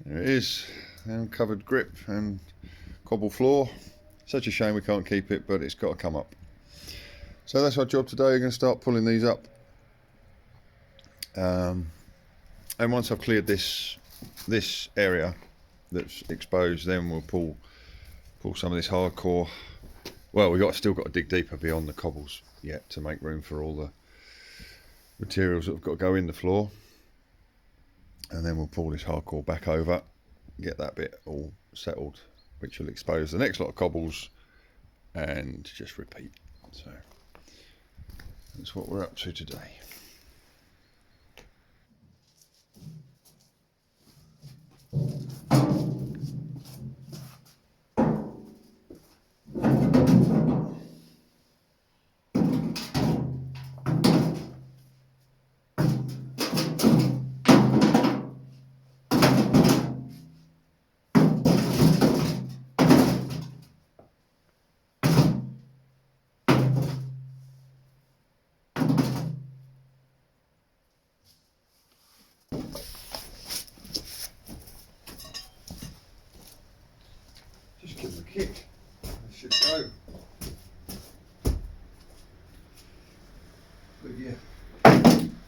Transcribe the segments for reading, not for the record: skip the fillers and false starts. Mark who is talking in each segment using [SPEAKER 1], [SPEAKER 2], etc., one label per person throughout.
[SPEAKER 1] There it is, covered grip and cobble floor. Such a shame we can't keep it, but it's got to come up. So that's our job today. We're going to start pulling these up. And once I've cleared this area that's exposed, then we'll pull some of this hardcore. Well, still got to dig deeper beyond the cobbles yet to make room for all the materials that have got to go in the floor. And then we'll pull this hardcore back over, get that bit all settled, which will expose the next lot of cobbles, and just repeat. So that's what we're up to today. Just give them a kick, they should go. With your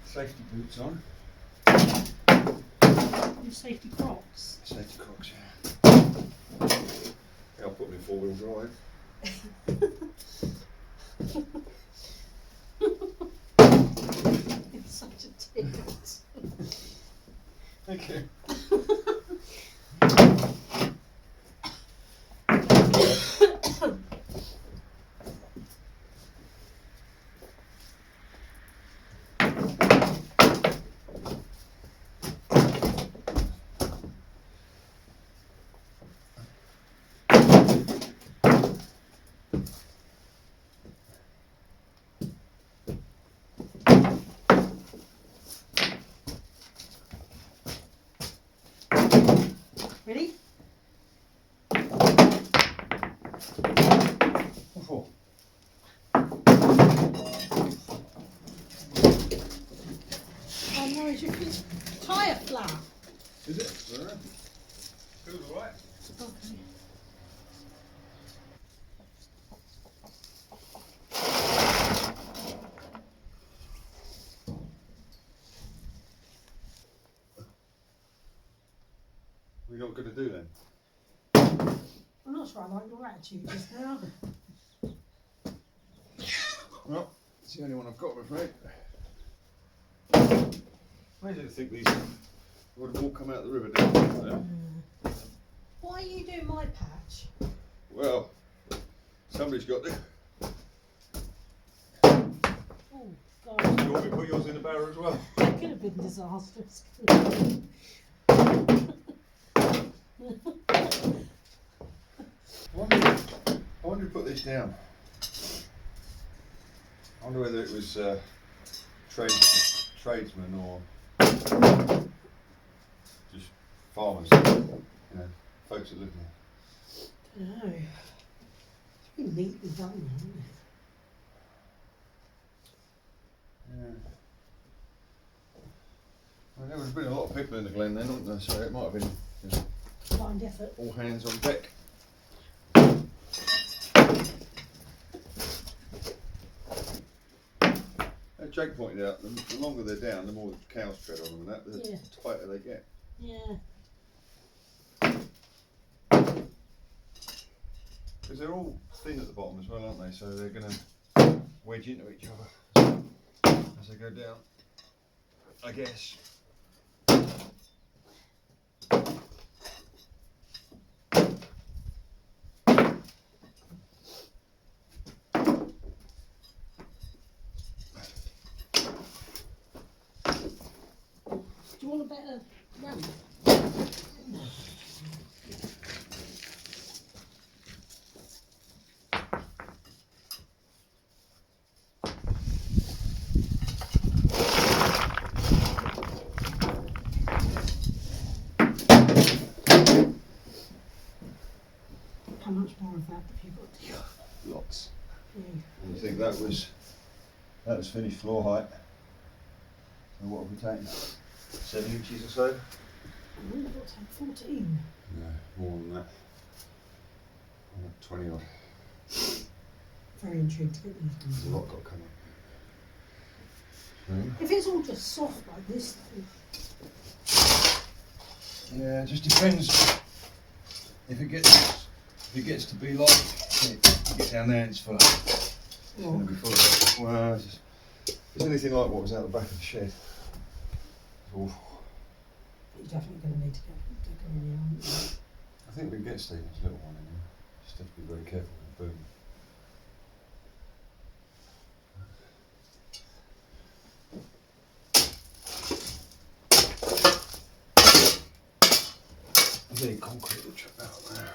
[SPEAKER 1] safety boots on.
[SPEAKER 2] Your safety crocs?
[SPEAKER 1] Safety crocs, yeah. I'll put them in four-wheel drive.
[SPEAKER 2] It's such a tease.
[SPEAKER 1] Thank you.
[SPEAKER 2] Ready?
[SPEAKER 1] Oh.
[SPEAKER 2] Oh no, is your tyre flat?
[SPEAKER 1] Is it? I don't know. Feels alright.
[SPEAKER 2] Okay.
[SPEAKER 1] What are you not going to do then?
[SPEAKER 2] I'm not sure I like your attitude just now.
[SPEAKER 1] Well, it's the only one I've got, I'm afraid. I didn't think these would have all come out of the river, didn't they?
[SPEAKER 2] Why are you doing my patch?
[SPEAKER 1] Well, somebody's got this.
[SPEAKER 2] Oh, God.
[SPEAKER 1] Do you want me to put yours in the barrow as well?
[SPEAKER 2] That could have been disastrous.
[SPEAKER 1] I wonder who put this down. I wonder whether it was tradesmen or just farmers, you know, folks that live here.
[SPEAKER 2] I don't know. It's really neatly done, isn't it?
[SPEAKER 1] Yeah. Well, there would have been a lot of people in the glen then, wouldn't there? So it might have been, you know,
[SPEAKER 2] Combined effort.
[SPEAKER 1] all hands on deck. As Jake pointed out, the longer they're down, the more the cows tread on them and that, the tighter they get.
[SPEAKER 2] Yeah.
[SPEAKER 1] Because they're all thin at the bottom as well, aren't they? So they're going to wedge into each other as they go down, I guess.
[SPEAKER 2] Do you want a better ramp? No. How much more of that have you got to go?
[SPEAKER 1] Lots.
[SPEAKER 2] Yeah.
[SPEAKER 1] And you think that was finished floor height? So what have we taken? 7 inches or so?
[SPEAKER 2] We've got to take 14.
[SPEAKER 1] No, more than that. 20 odd.
[SPEAKER 2] Very intrigued to get these
[SPEAKER 1] There's a
[SPEAKER 2] ones.
[SPEAKER 1] lot got to come up.
[SPEAKER 2] If it's all just soft like this though.
[SPEAKER 1] Yeah, it just depends. If it gets to be like it, you get down there and it's full of. It's going to be full of. Well, it's anything like what was out the back of the shed. It's awful.
[SPEAKER 2] You're definitely going to need to go in here, aren't you?
[SPEAKER 1] I think we can get Stephen's little one in here. Just have to be very careful with the boom. There's any concrete will chip out there.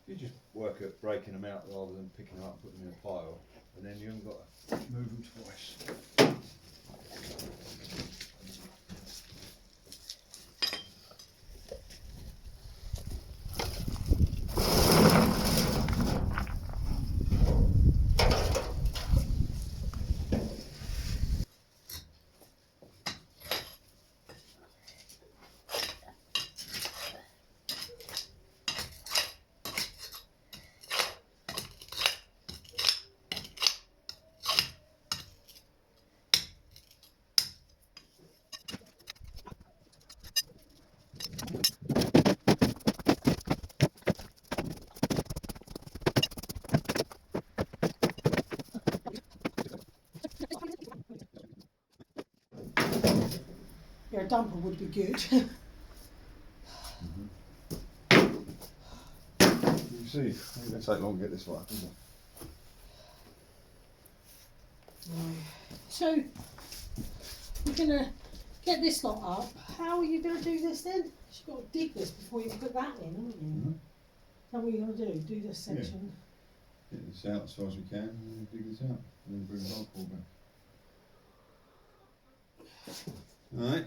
[SPEAKER 1] You just work at breaking them out rather than picking them up and putting them in a pile, and then you haven't got to move them twice.
[SPEAKER 2] Yeah, a dumper would be good.
[SPEAKER 1] You see, it's going to take long to get this right up, isn't it?
[SPEAKER 2] So, you're going to get this lot up. How are you going to do this then? You've got to dig this before you put that in, haven't you?
[SPEAKER 1] Mm-hmm.
[SPEAKER 2] How are you going to do this section?
[SPEAKER 1] Get this out as far as we can, and then dig this out, and then bring the hardcore back. Alright.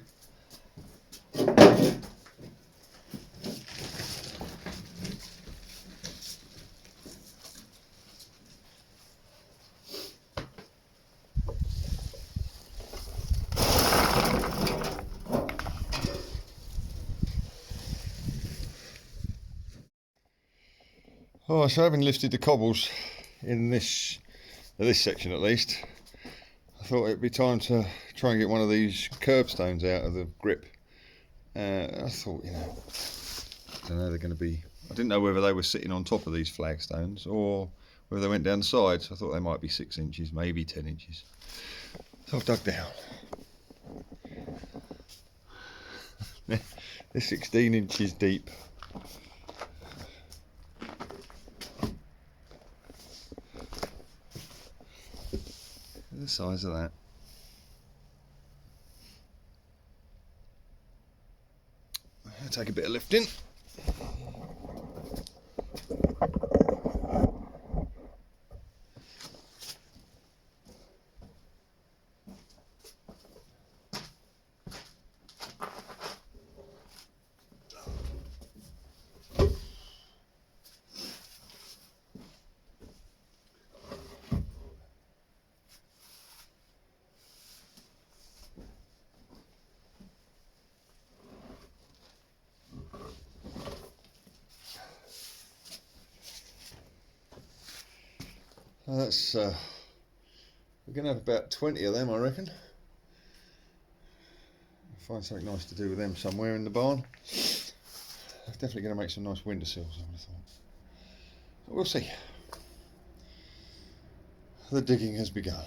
[SPEAKER 1] Oh, so having lifted the cobbles in this section at least, I thought it'd be time to try and get one of these curbstones out of the grip. I thought, I don't know, they're going to be. I didn't know whether they were sitting on top of these flagstones or whether they went down the sides. I thought they might be 6 inches, maybe 10 inches. So I've dug down. They're 16 inches deep. The size of that. I'll take a bit of lifting. That's we're gonna have about 20 of them, I reckon. Find something nice to do with them somewhere in the barn. I'm definitely going to make some nice windowsills, I would have thought. But we'll see. The digging has begun.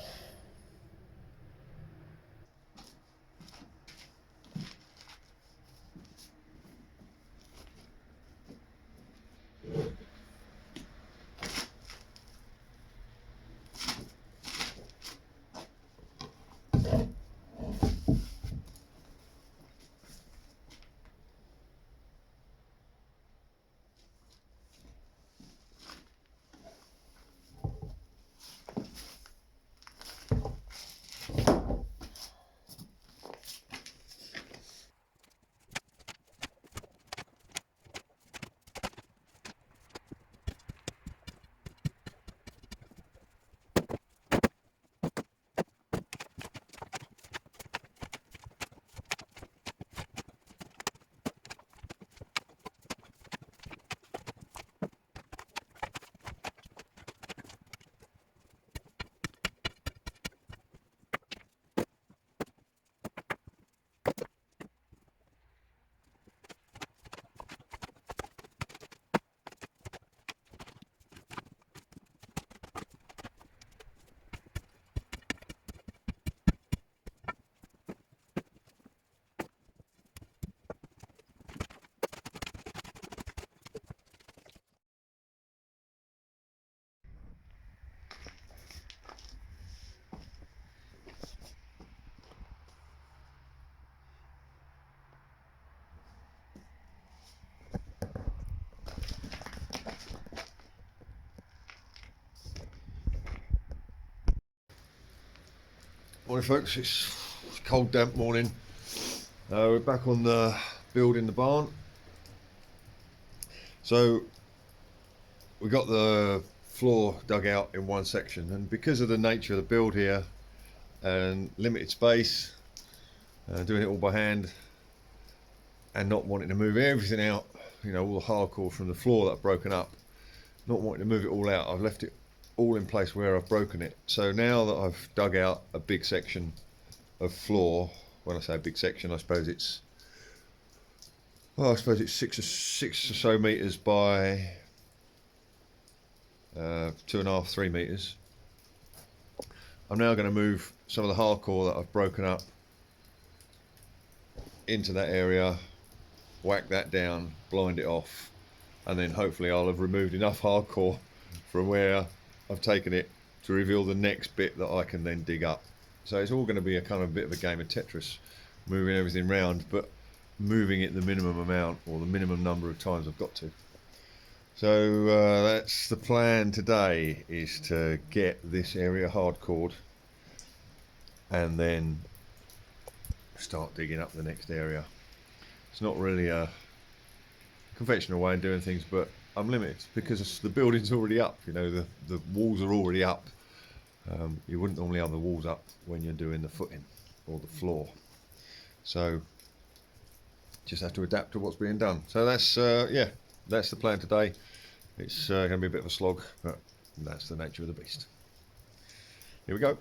[SPEAKER 1] Morning folks, it's a cold damp morning. We're back on the building the barn. So we got the floor dug out in one section, and because of the nature of the build here and limited space, doing it all by hand and not wanting to move everything out, you know, all the hardcore from the floor that I've broken up, not wanting to move it all out, I've left it all in place where I've broken it. So now that I've dug out a big section of floor, when I say a big section, I suppose it's, well, I suppose it's six or so meters by 2.5, 3 meters. I'm now going to move some of the hardcore that I've broken up into that area, whack that down, blind it off, and then hopefully I'll have removed enough hardcore from where I've taken it to reveal the next bit that I can then dig up. So it's all going to be a kind of bit of a game of Tetris, moving everything round, but moving it the minimum amount or the minimum number of times I've got to. So that's the plan today, is to get this area hardcored and then start digging up the next area. It's not really a conventional way of doing things, but I'm limited because the building's already up. You know, the walls are already up. You wouldn't normally have the walls up when you're doing the footing or the floor. So just have to adapt to what's being done. So that's yeah, that's the plan today. It's going to be a bit of a slog, but that's the nature of the beast. Here we go.